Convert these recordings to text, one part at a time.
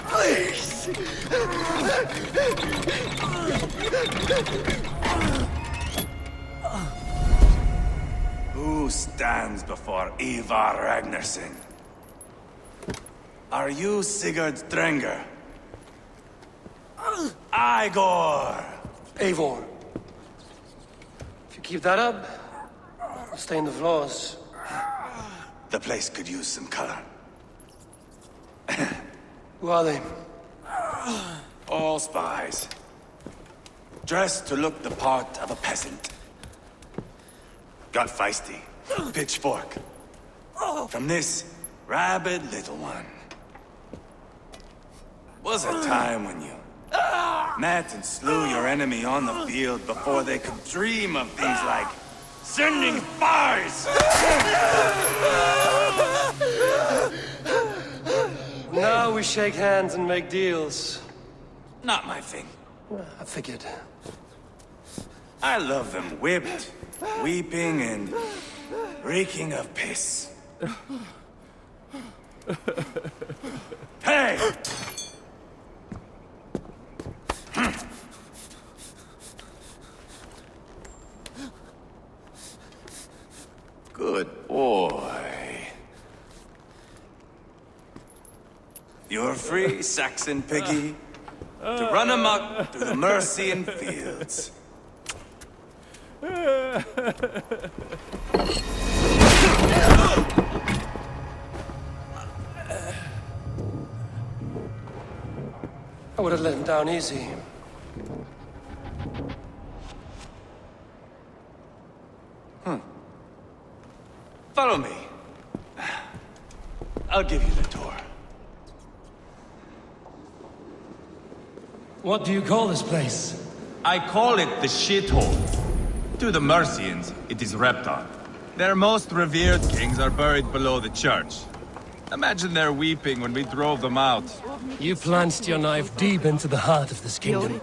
Please! Who stands before Ivar Ragnarsson? Are you Sigurd Drenger? Igor! Eivor. If you keep that up, I'll stain the floors. The place could use some color. Who are they? All spies. Dressed to look the part of a peasant. Got feisty. Pitchfork. From this rabid little one. Was a time when you met and slew your enemy on the field before they could dream of things like sending spies! Now we shake hands and make deals. Not my thing. I figured. I love them whipped, weeping, and reeking of piss. Hey! Good boy. You're free, Saxon piggy, to run amok through the Mercian fields. I would have let him down easy. Follow me. I'll give you the tour. What do you call this place? I call it the shithole. To the Mercians, it is Reptar. Their most revered kings are buried below the church. Imagine their weeping when we drove them out. You plunged your knife deep into the heart of this kingdom.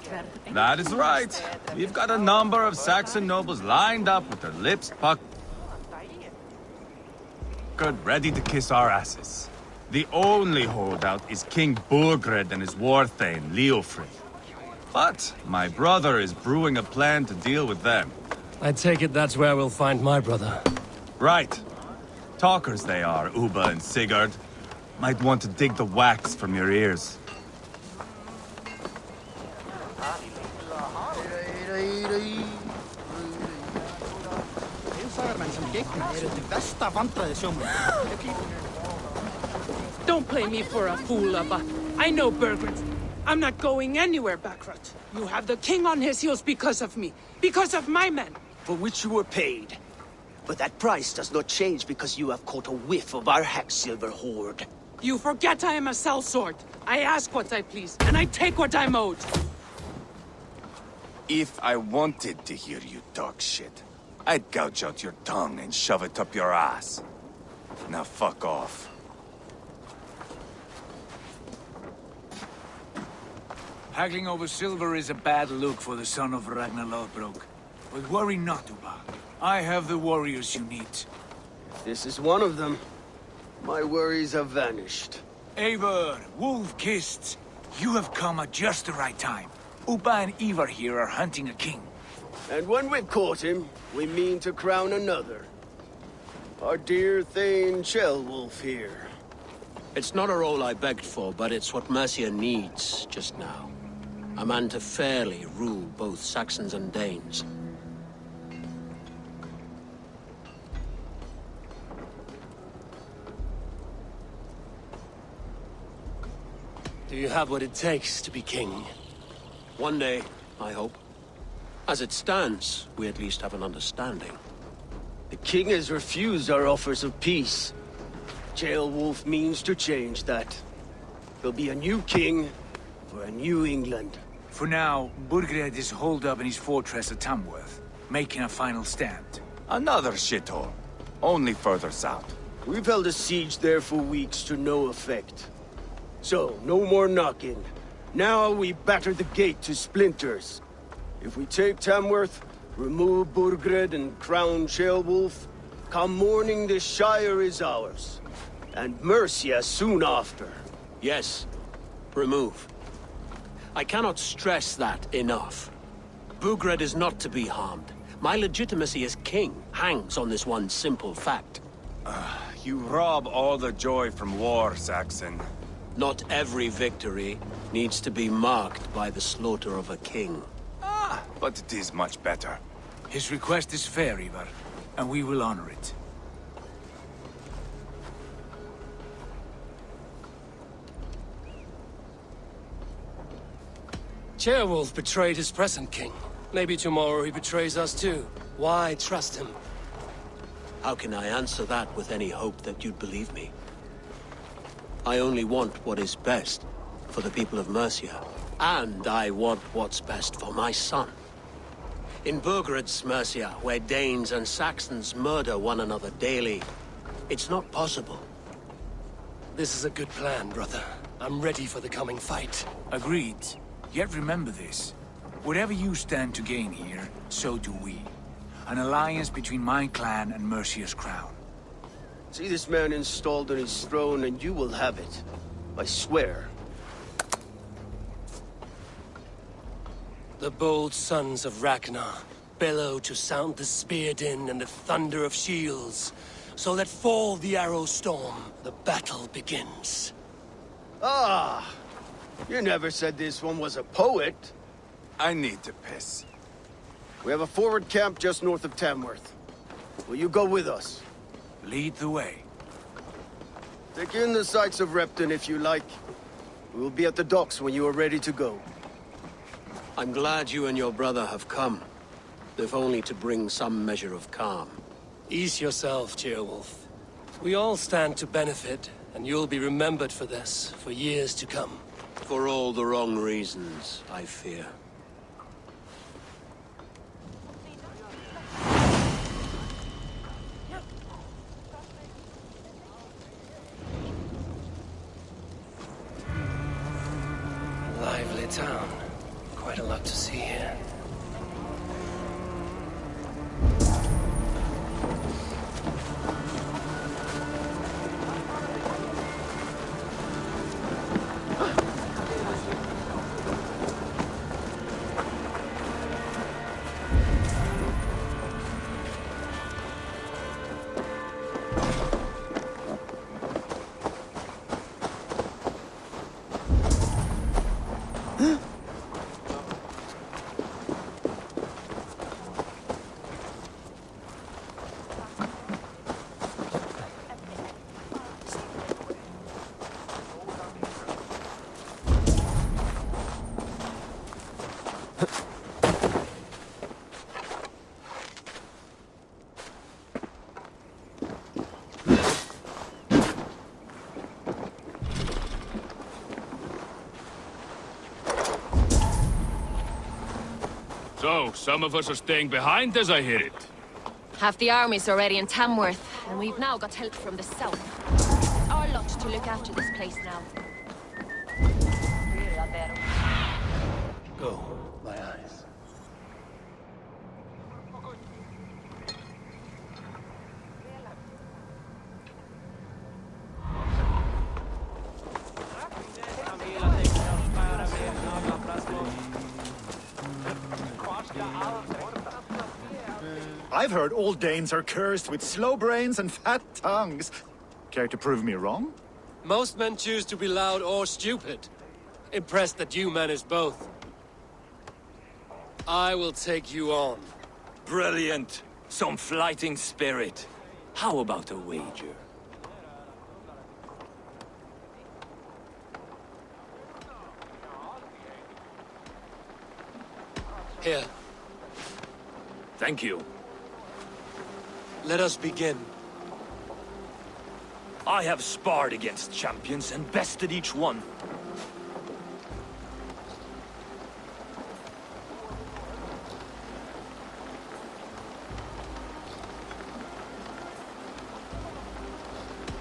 That is right. We've got a number of Saxon nobles lined up with their lips puckered, ready to kiss our asses. The only holdout is King Burgred and his warthane, Leofrid. But my brother is brewing a plan to deal with them. I take it that's where we'll find my brother. Right. Talkers they are, Uba and Sigurd. Might want to dig the wax from your ears. Don't play me for a fool, Abba. I know Burgred. I'm not going anywhere, Backrot. You have the king on his heels because of me. Because of my men. For which you were paid. But that price does not change because you have caught a whiff of our Hacksilver hoard. You forget I am a sellsword. I ask what I please, and I take what I'm owed. If I wanted to hear you talk shit, I'd gouge out your tongue and shove it up your ass. Now fuck off. Haggling over silver is a bad look for the son of Ragnar Lothbrok. But worry not, Uba. I have the warriors you need. This is one of them. My worries have vanished. Eivor, Wolf-Kissed, you have come at just the right time. Uba and Ivar here are hunting a king. And when we've caught him, we mean to crown another. Our dear Thane Ceolwulf here. It's not a role I begged for, but it's what Mercia needs just now. A man to fairly rule both Saxons and Danes. Do you have what it takes to be king? One day, I hope. As it stands, we at least have an understanding. The king has refused our offers of peace. Ceolwulf means to change that. There'll be a new king for a new England. For now, Burgred is holed up in his fortress at Tamworth, making a final stand. Another shithole. Only further south. We've held a siege there for weeks to no effect. So, no more knocking. Now we batter the gate to splinters. If we take Tamworth, remove Burgred and crown Ceolwulf, Come morning, the Shire is ours. And Mercia soon after. Yes. Remove. I cannot stress that enough. Bugred is not to be harmed. My legitimacy as king hangs on this one simple fact. You rob all the joy from war, Saxon. Not every victory needs to be marked by the slaughter of a king. But it is much better. His request is fair, Ivar, and we will honor it. Ceolwulf betrayed his present king. Maybe tomorrow he betrays us too. Why trust him? How can I answer that with any hope that you'd believe me? I only want what is best for the people of Mercia. And I want what's best for my son. In Burgred's Mercia, where Danes and Saxons murder one another daily, it's not possible. This is a good plan, brother. I'm ready for the coming fight. Agreed. Yet remember this. Whatever you stand to gain here, so do we. An alliance between my clan and Mercia's crown. See this man installed on his throne and you will have it. I swear. The bold sons of Ragnar bellow to sound the spear din and the thunder of shields. So let fall the arrow storm. The battle begins. Ah! You never said this one was a poet. I need to piss. We have a forward camp just north of Tamworth. Will you go with us? Lead the way. Take in the sights of Repton if you like. We will be at the docks when you are ready to go. I'm glad you and your brother have come, if only to bring some measure of calm. Ease yourself, Ceolwulf. We all stand to benefit, and you'll be remembered for this, for years to come. For all the wrong reasons, I fear. Lively town. Quite a lot to see here. So, some of us are staying behind as I hear it. Half the army's already in Tamworth, and we've now got help from the south. Our lot to look after this place now. Go, my eyes. I've heard all Danes are cursed with slow brains and fat tongues. Care to prove me wrong? Most men choose to be loud or stupid. Impressed that you manage both. I will take you on. Brilliant. Some fighting spirit. How about a wager? Here, Thank you. let us begin. I have sparred against champions and bested each one.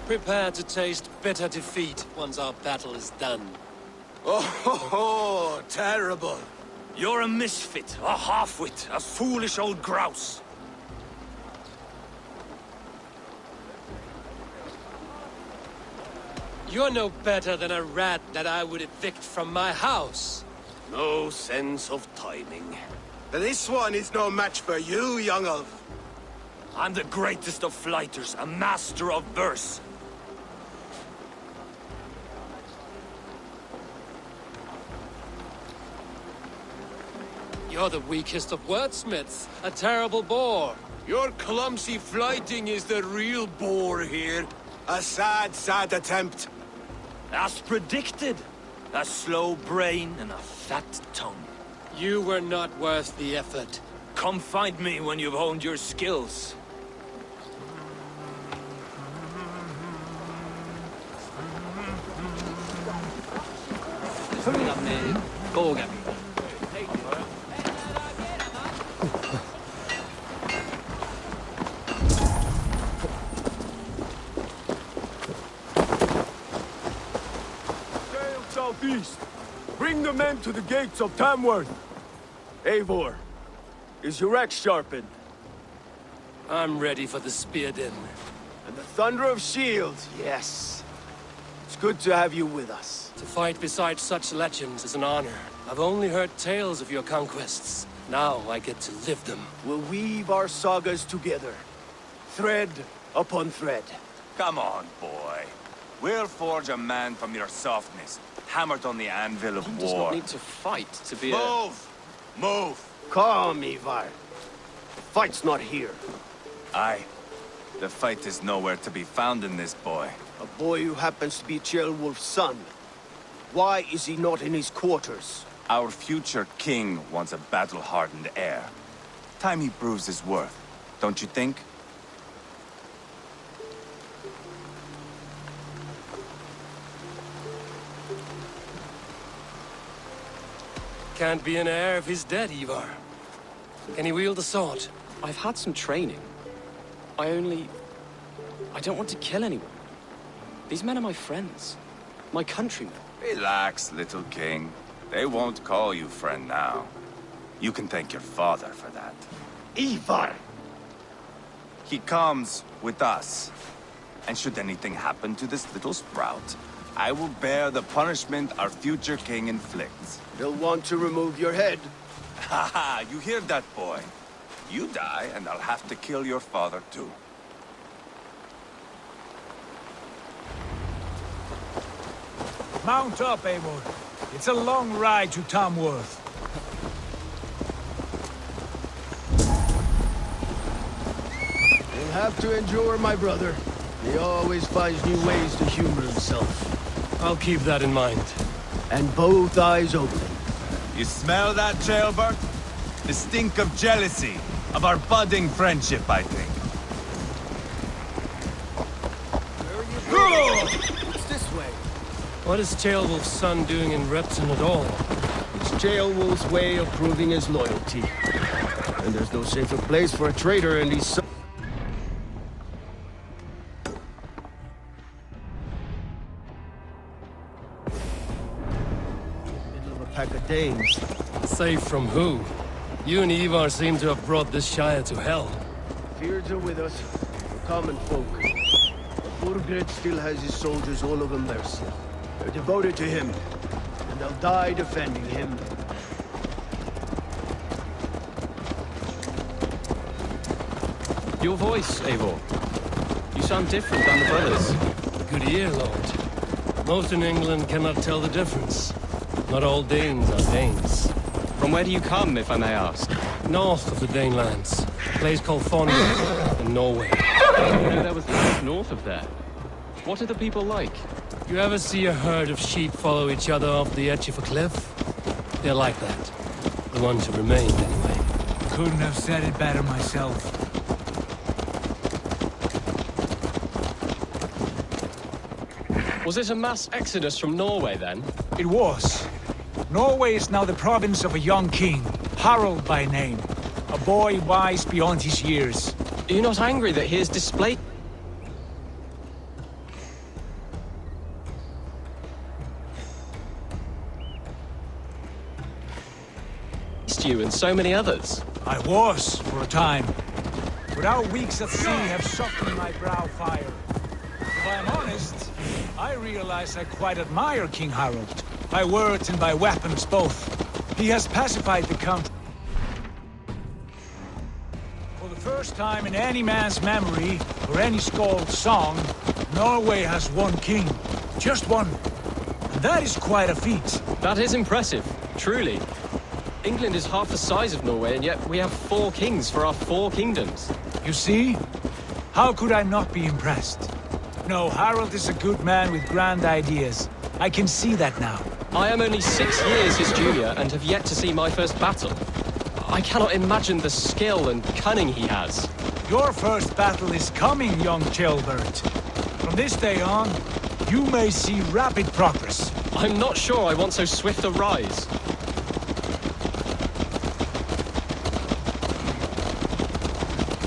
Prepare to taste bitter defeat once our battle is done. Oh, terrible. You're a misfit, a half-wit, a foolish old grouse. You're no better than a rat that I would evict from my house. No sense of timing. This one is no match for you, young elf. I'm the greatest of flighters, a master of verse. You're the weakest of wordsmiths, a terrible bore. Your clumsy flighting is the real bore here. A sad, sad attempt. As predicted. A slow brain and a fat tongue. You were not worth the effort. Come find me when you've honed your skills. Sail southeast. Bring the men to the gates of Tamworth. Eivor, is your axe sharpened? I'm ready for the spear din. And the thunder of shields, yes. It's good to have you with us. To fight beside such legends is an honor. I've only heard tales of your conquests. Now I get to live them. We'll weave our sagas together. Thread upon thread. Come on, boy. We'll forge a man from your softness, hammered on the anvil of war. to fight to be Move! Move! Calm, Ivar. The fight's not here. Aye. The fight is nowhere to be found in this boy. A boy who happens to be Ceolwulf's son. Why is he not in his quarters? Our future king wants a battle-hardened heir. Time he proves his worth, don't you think? Can't be an heir if he's dead, Ivar. Can he wield a sword? I've had some training. I don't want to kill anyone. These men are my friends. My countrymen. Relax, little king. They won't call you friend now. You can thank your father for that. Ivar! He comes with us. And should anything happen to this little sprout, I will bear the punishment our future king inflicts. They'll want to remove your head. Haha, you hear that, boy? You die, and I'll have to kill your father, too. Mount up, Eivor. It's a long ride to Tamworth. You'll have to endure, my brother. He always finds new ways to humor himself. I'll keep that in mind. And both eyes open. You smell that, Jailbird? The stink of jealousy, of our budding friendship, I think. It's this way. What is Ceolwulf's son doing in Repton at all? It's Ceolwulf's way of proving his loyalty. And there's no safer place for a traitor and his son. Middle of a pack of Danes. Safe from who? You and Ivar seem to have brought this Shire to hell. Fears are with us, the common folk. But Burgred still has his soldiers all over Mercia. They're devoted to him, and they'll die defending him. Your voice, Eivor. You sound different than the brothers. Good ear, Lord. Most in England cannot tell the difference. Not all Danes are Danes. From where do you come, if I may ask? North of the Danelands. A place called Fonda in Norway. I didn't know there was land north of there. What are the people like? You ever see a herd of sheep follow each other off the edge of a cliff? They're like that. The ones who remained, anyway. Couldn't have said it better myself. Was it a mass exodus from Norway, then? It was. Norway is now the province of a young king, Harald by name. A boy wise beyond his years. Are you not angry that he has displaced you and so many others? I was, for a time. But our weeks at sea have softened my brow fire. I'm honest, I realize I quite admire King Harold. By words and by weapons both. He has pacified the country. For the first time in any man's memory, or any Skald's song, Norway has one king. Just one. And that is quite a feat. That is impressive, truly. England is half the size of Norway, and yet we have 4 kings for our 4 kingdoms. You see? How could I not be impressed? No, Harold is a good man with grand ideas. I can see that now. I am only 6 years his junior and have yet to see my first battle. I cannot imagine the skill and cunning he has. Your first battle is coming, young Chilbert. From this day on, you may see rapid progress. I'm not sure I want so swift a rise.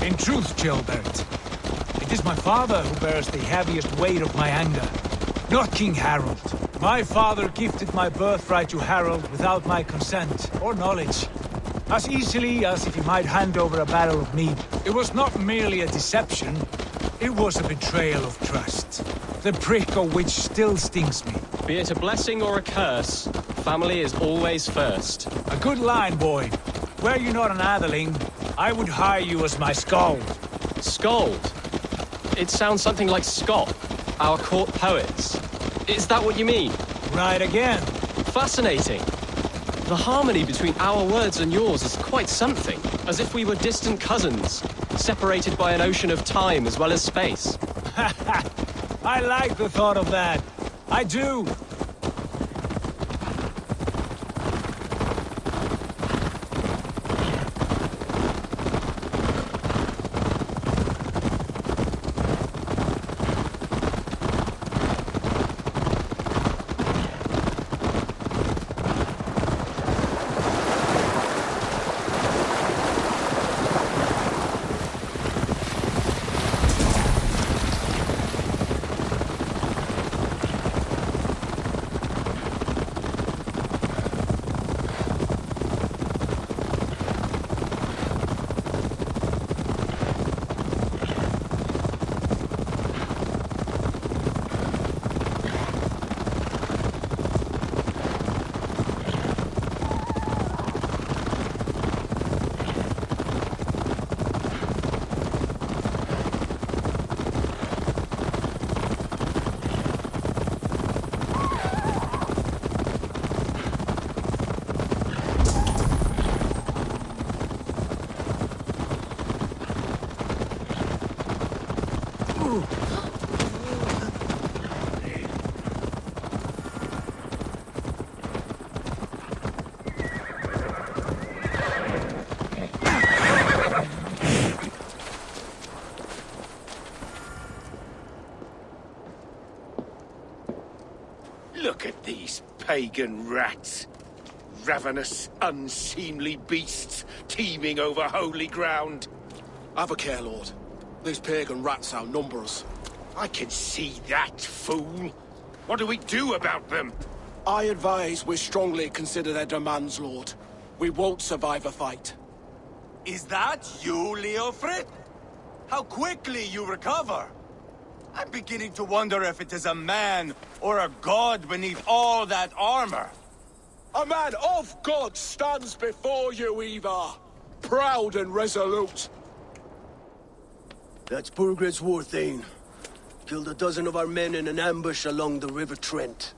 In truth, Chilbert, it is my father who bears the heaviest weight of my anger, not King Harold. My father gifted my birthright to Harold without my consent or knowledge, as easily as if he might hand over a barrel of mead. It was not merely a deception, it was a betrayal of trust, the prick of which still stings me. Be it a blessing or a curse, family is always first. A good line, boy. Were you not an atheling, I would hire you as my skald. Skald? It sounds something like Scott, our court poets. Is that what you mean? Right again. Fascinating. The harmony between our words and yours is quite something. As if we were distant cousins, separated by an ocean of time as well as space. I like the thought of that. I do. Look at these pagan rats. Ravenous, unseemly beasts teeming over holy ground. Have a care, Lord. These pagan rats outnumber us. I can see that, fool. What do we do about them? I advise we strongly consider their demands, Lord. We won't survive a fight. Is that you, Leofrid? How quickly you recover! I'm beginning to wonder if it is a man or a god beneath all that armor. A man of God stands before you, Ivar. Proud and resolute. That's Burgred's Warthane. Killed a dozen of our men in an ambush along the River Trent.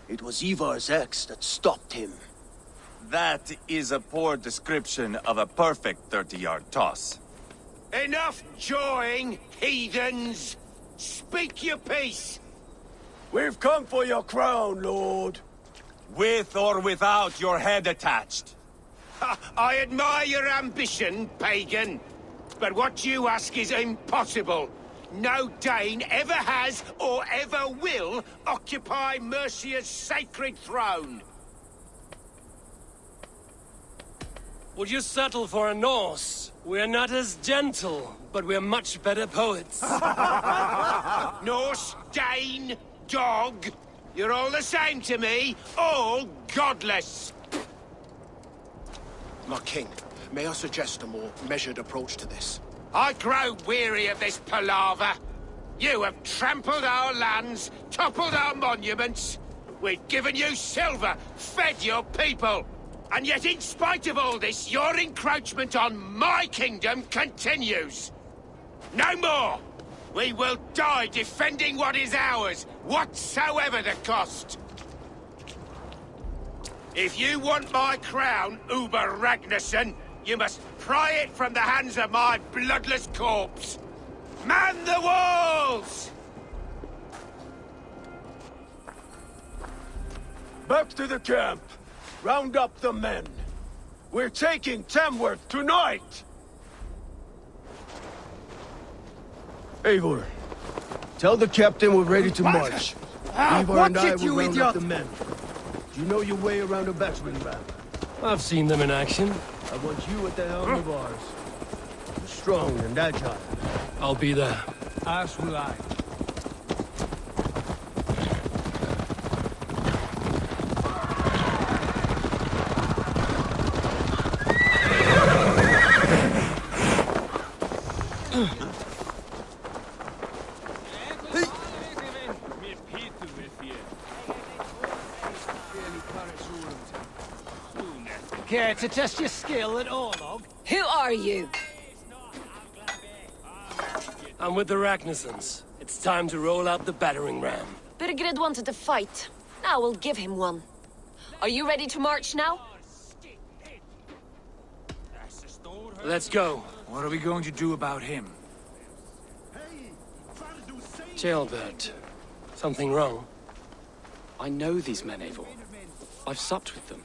It was Ivar's axe that stopped him. That is a poor description of a perfect 30-yard toss. Enough jawing, heathens! Speak your piece! We've come for your crown, Lord. With or without your head attached. I admire your ambition, pagan. But what you ask is impossible. No Dane ever has or ever will occupy Mercia's sacred throne. Would you settle for a Norse? We're not as gentle, but we're much better poets. Norse, Dane, dog. You're all the same to me. All godless. My king, may I suggest a more measured approach to this? I grow weary of this palaver. You have trampled our lands, toppled our monuments. We've given you silver, fed your people. And yet in spite of all this, your encroachment on my kingdom continues. No more! We will die defending what is ours, whatsoever the cost. If you want my crown, Uber Ragnarsson, you must pry it from the hands of my bloodless corpse. Man the walls! Back to the camp. Round up the men. We're taking Tamworth tonight! Eivor, tell the captain we're ready to march. Eivor and I will round up the men. Do you know your way around a battering ram? I've seen them in action. I want you at the helm of ours. Strong and agile. I'll be there. As will I. Care to test your skill at Orlog? Who are you? I'm with the Ragnarssons. It's time to roll out the battering ram. Birgrid wanted to fight. Now we'll give him one. Are you ready to march now? Let's go. What are we going to do about him? Jailbird. Something wrong? I know these men, Eivor. I've supped with them.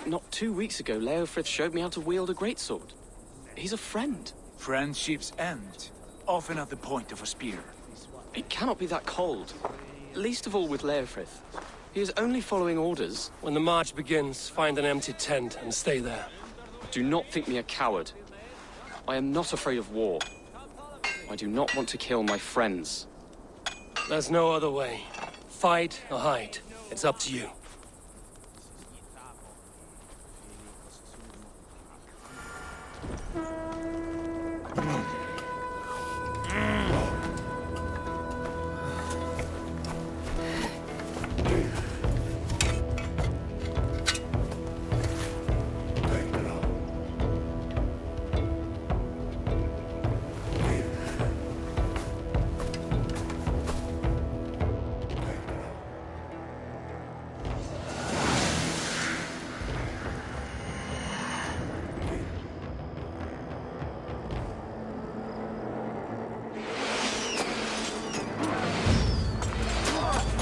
Not 2 weeks ago, Leofrith showed me how to wield a greatsword. He's a friend. Friendships end, often at the point of a spear. It cannot be that cold. Least of all with Leofrith. He is only following orders. When the march begins, find an empty tent and stay there. Do not think me a coward. I am not afraid of war. I do not want to kill my friends. There's no other way. Fight or hide. It's up to you.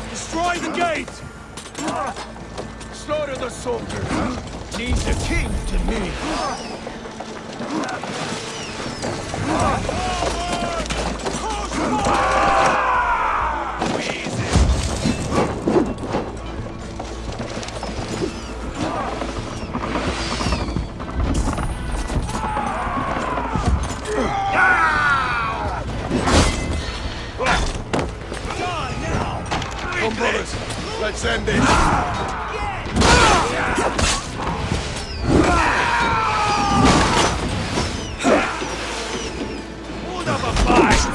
Destroy the gate! Slaughter the soldiers! Needs a king to me! Come, brothers. Let's end this. Hold up a fight!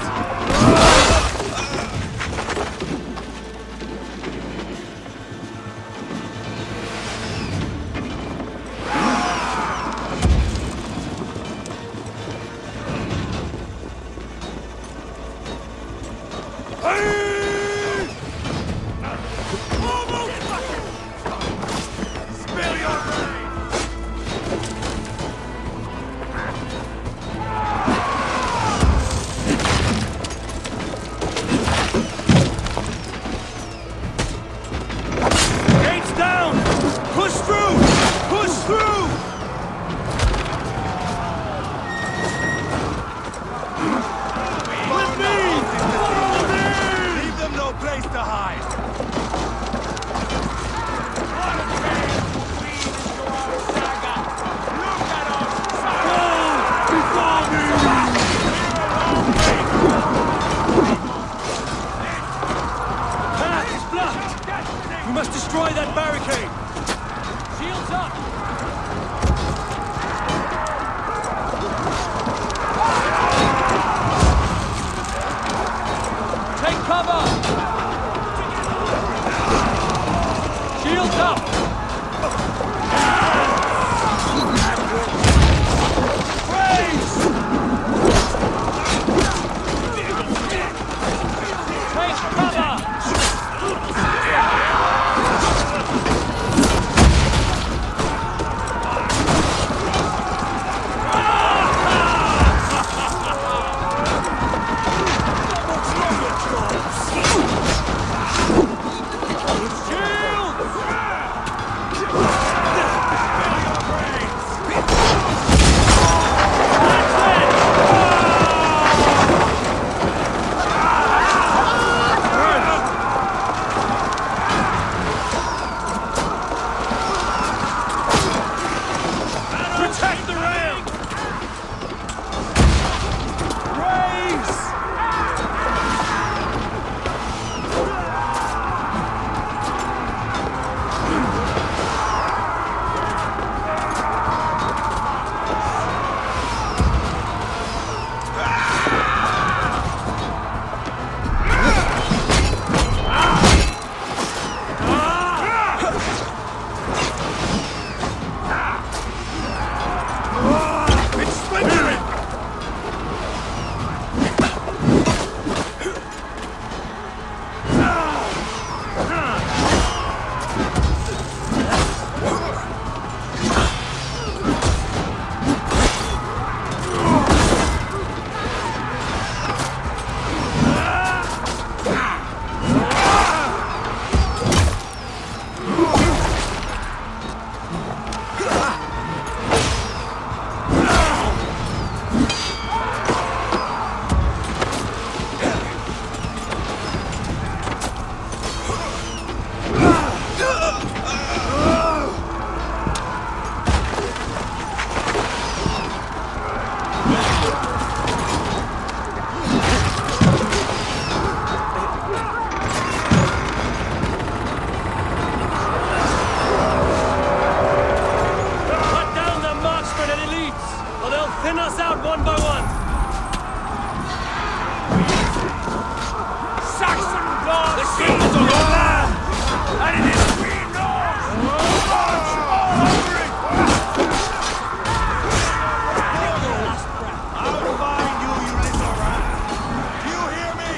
cover! Shields up! Take cover! Thin us out one by one! Saxon God! The shields on your land! And it is we Norse! March all over it! I'll find you, you little rat! Do you hear me?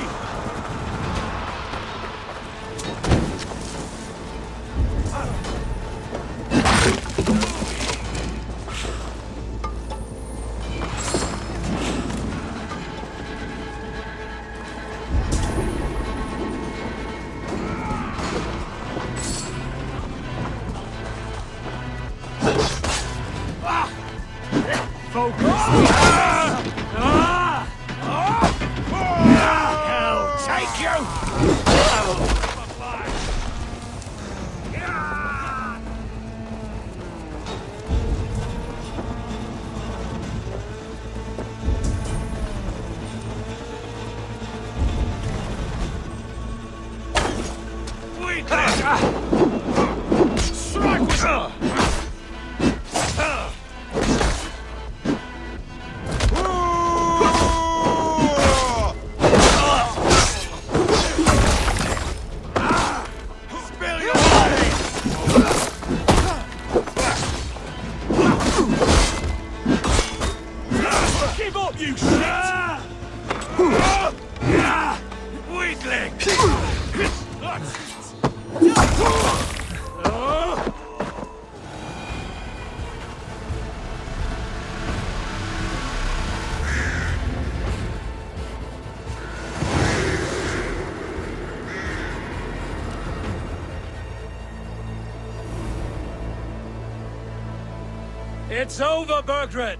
It's over, Burgred!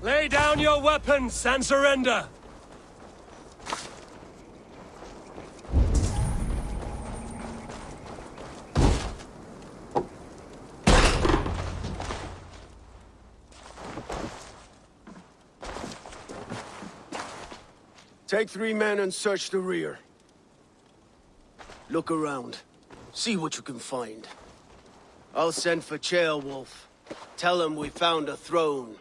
Lay down your weapons and surrender! Take 3 men and search the rear. Look around. See what you can find. I'll send for Ceolwulf. Tell him we found a throne.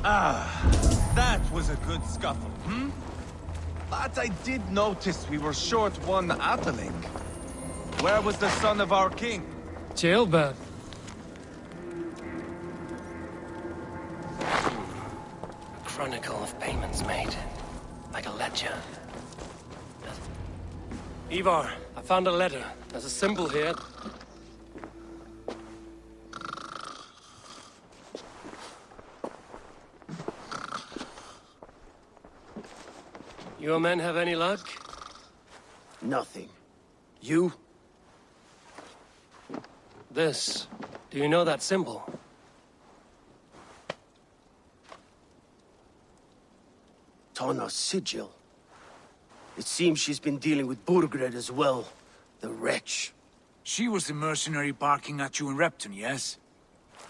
That was a good scuffle, hmm? But I did notice we were short one Atheling. Where was the son of our king? Jailbird. A chronicle of payments made. Like a ledger. Ivar, I found a letter. There's a symbol here. Your men have any luck? Nothing. You? This. Do you know that symbol? Tana's sigil. It seems she's been dealing with Burgred as well. The wretch. She was the mercenary barking at you in Repton, yes?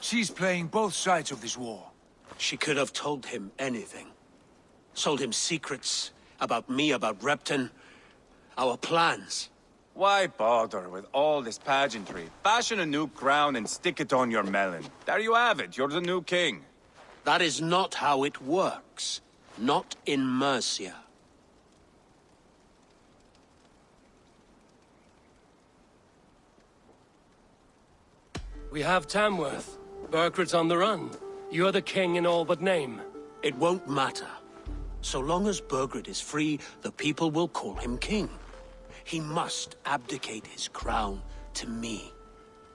She's playing both sides of this war. She could have told him anything. Sold him secrets about me, about Repton, our plans. Why bother with all this pageantry? Fashion a new crown and stick it on your melon. There you have it, you're the new king. That is not how it works. Not in Mercia. We have Tamworth. Burgred's on the run. You're the king in all but name. It won't matter. So long as Burgred is free, the people will call him king. He must abdicate his crown to me.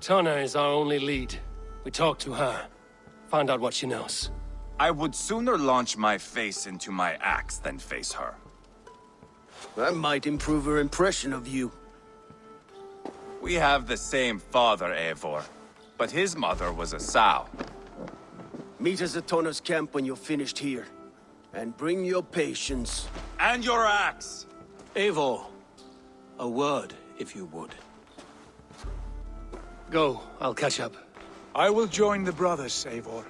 Tana is our only lead. We talk to her. Find out what she knows. I would sooner launch my face into my axe than face her. That might improve her impression of you. We have the same father, Eivor. But his mother was a sow. Meet us at Tana's camp when you're finished here. And bring your patience. And your axe! Eivor, a word, if you would. Go, I'll catch up. I will join the brothers, Eivor.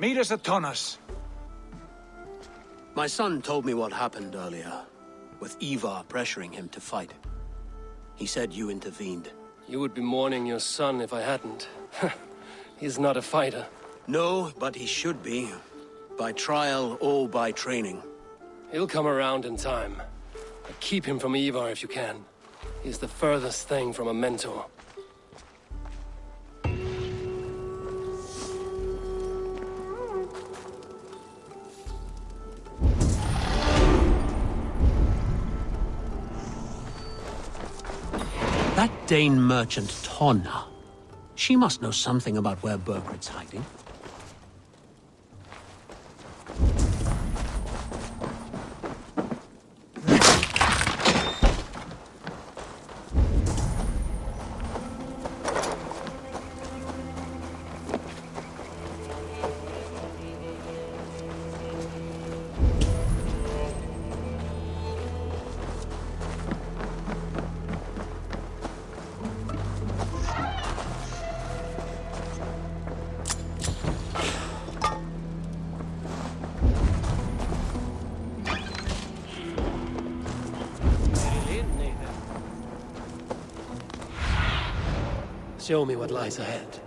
Meet us at Tana's. My son told me what happened earlier, with Ivar pressuring him to fight. He said you intervened. You would be mourning your son if I hadn't. He's not a fighter. No, but he should be. By trial or by training. He'll come around in time. But keep him from Ivar if you can. He's the furthest thing from a mentor. That Dane merchant Tonna. She must know something about where Burgred's hiding. Show me what lies ahead.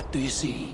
What do you see?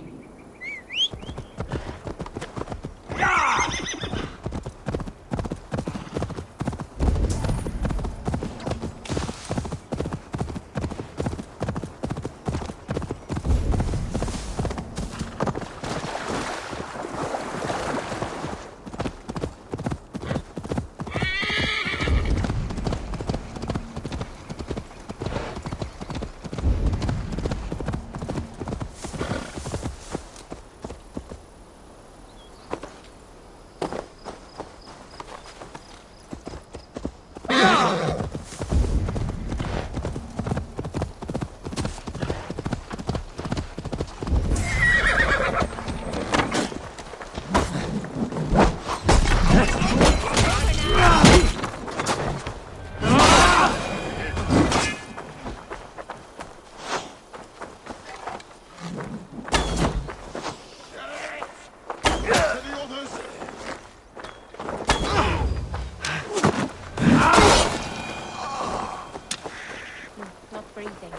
Not breathing.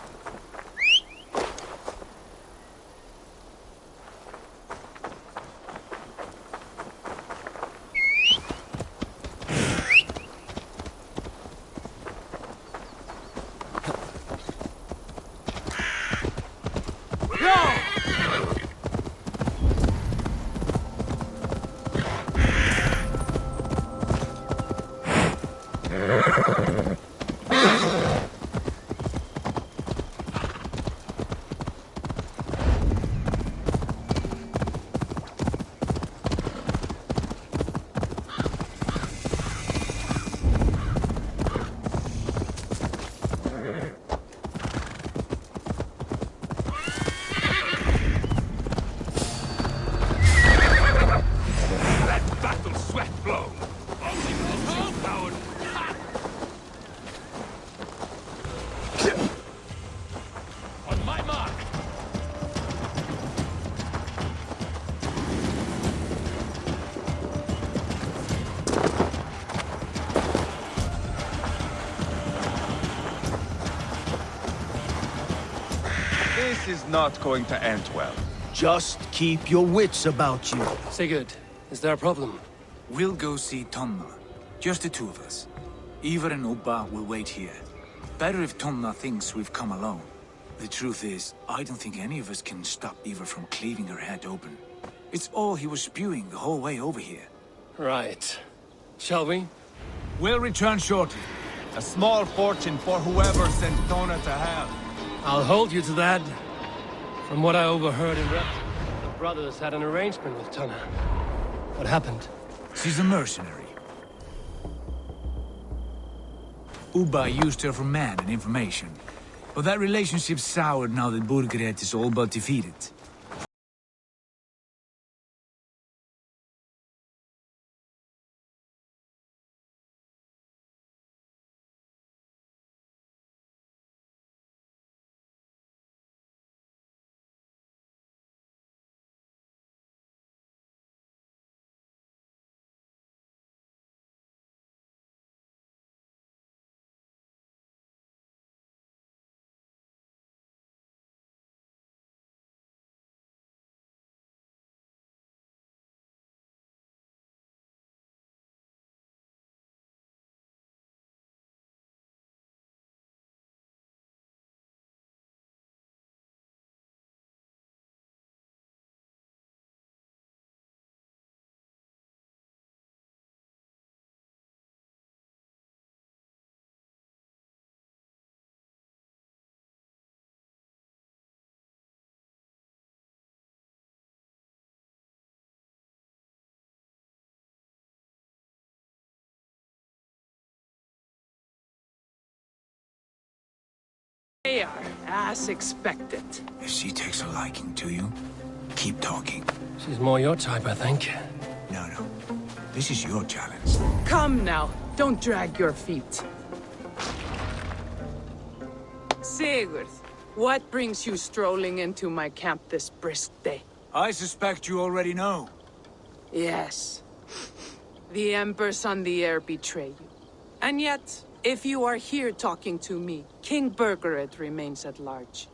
This is not going to end well. Just keep your wits about you. Sigurd, is there a problem? We'll go see Tomna. Just the two of us. Ivar and Ubba will wait here. Better if Tomna thinks we've come alone. The truth is, I don't think any of us can stop Ivar from cleaving her head open. It's all he was spewing the whole way over here. Right. Shall we? We'll return shortly. A small fortune for whoever sent Tona to hell. I'll hold you to that. From what I overheard in Rep, the brothers had an arrangement with Tana. What happened? She's a mercenary. Ubba used her for man and information. But that relationship soured now that Burgred is all but defeated. They are, as expected. If she takes a liking to you, keep talking. She's more your type, I think. No. This is your challenge. Come now, don't drag your feet. Sigurd, what brings you strolling into my camp this brisk day? I suspect you already know. Yes. The Embers on the air betray you. And yet, if you are here talking to me, King Burgred remains at large.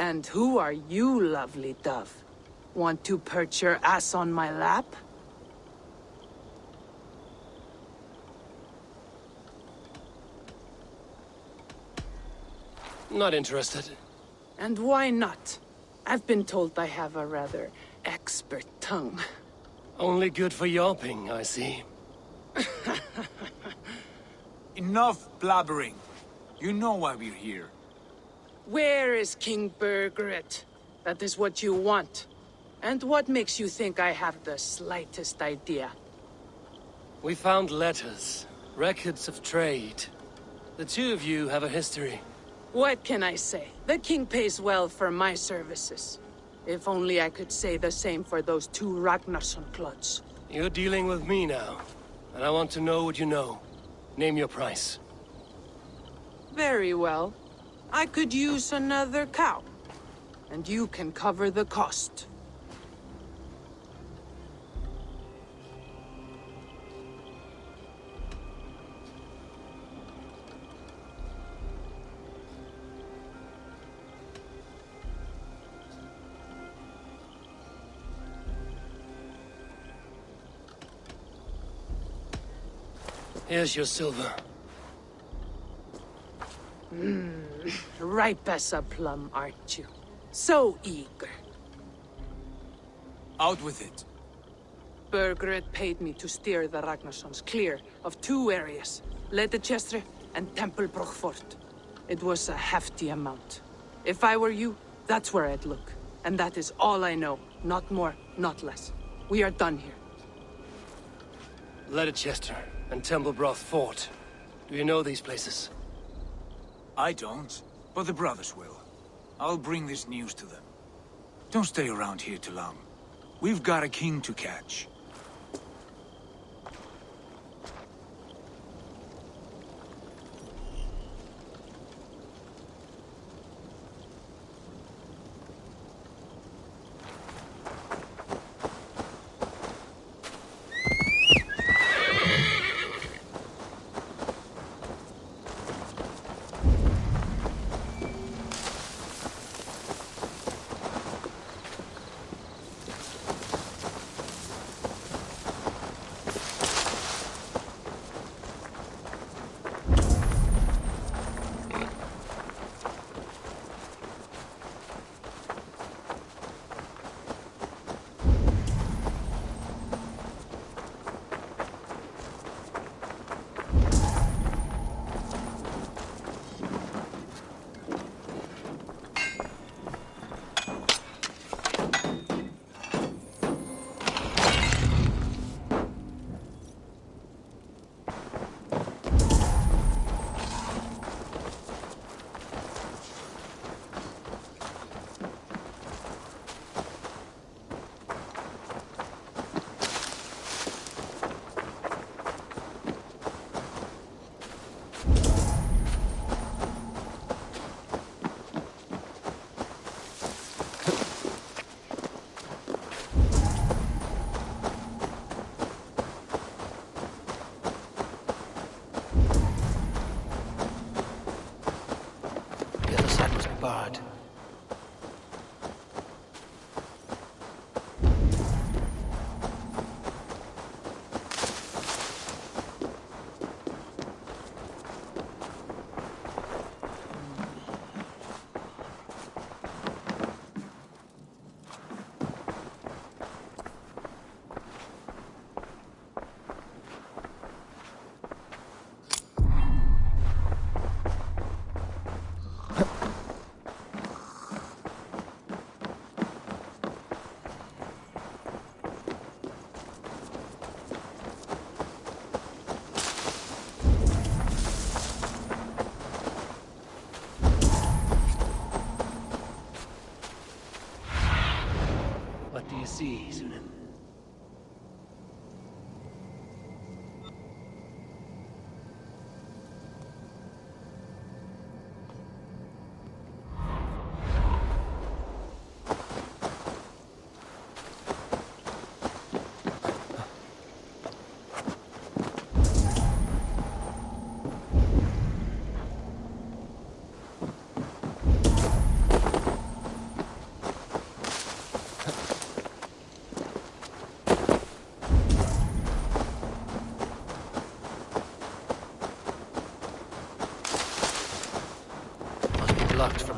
And who are you, lovely dove? Want to perch your ass on my lap? Not interested. And why not? I've been told I have a rather expert tongue. Only good for yelping, I see. Enough blabbering. You know why we're here. Where is King Burgred? That is what you want. And what makes you think I have the slightest idea? We found letters, records of trade. The two of you have a history. What can I say? The king pays well for my services. If only I could say the same for those two Ragnarsson clods. You're dealing with me now, and I want to know what you know. Name your price. Very well. I could use another cow. And you can cover the cost. Here's your silver. Ripe as a plum, aren't you? So eager. Out with it. Burgred paid me to steer the Ragnarssons clear of two areas, Ledechestre and Tempelbroch Fort. It was a hefty amount. If I were you, that's where I'd look. And that is all I know. Not more, not less. We are done here. Ledechestre and Tempelbroch Fort. Do you know these places? I don't, but the brothers will. I'll bring this news to them. Don't stay around here too long. We've got a king to catch. Bard. What do you see, Sunan?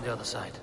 on the other side.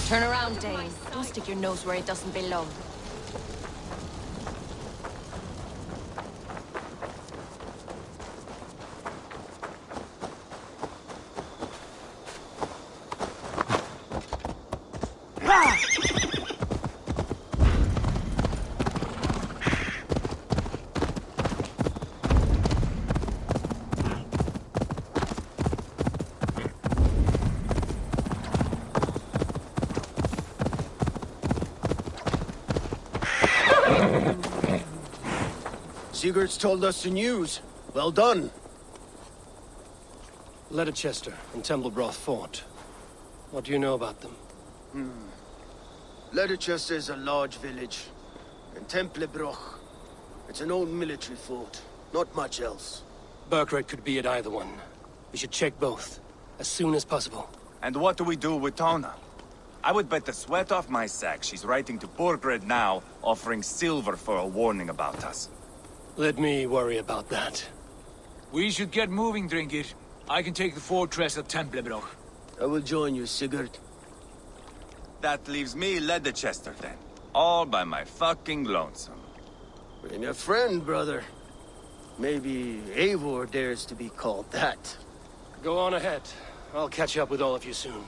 Turn around, Dane. Don't stick your nose where it doesn't belong. Sigurd's told us the news. Well done. Leicester and Templebroth fought. What do you know about them? Leicester is a large village. And Templebroch, it's an old military fort. Not much else. Burkred could be at either one. We should check both, as soon as possible. And what do we do with Tona? I would bet the sweat off my sack she's writing to Borgred now, offering silver for a warning about us. Let me worry about that. We should get moving, Drinkit. I can take the fortress of Templebroch. I will join you, Sigurd. That leaves me Leicester then. All by my fucking lonesome. Bring a friend, brother. Maybe Eivor dares to be called that. Go on ahead. I'll catch up with all of you soon.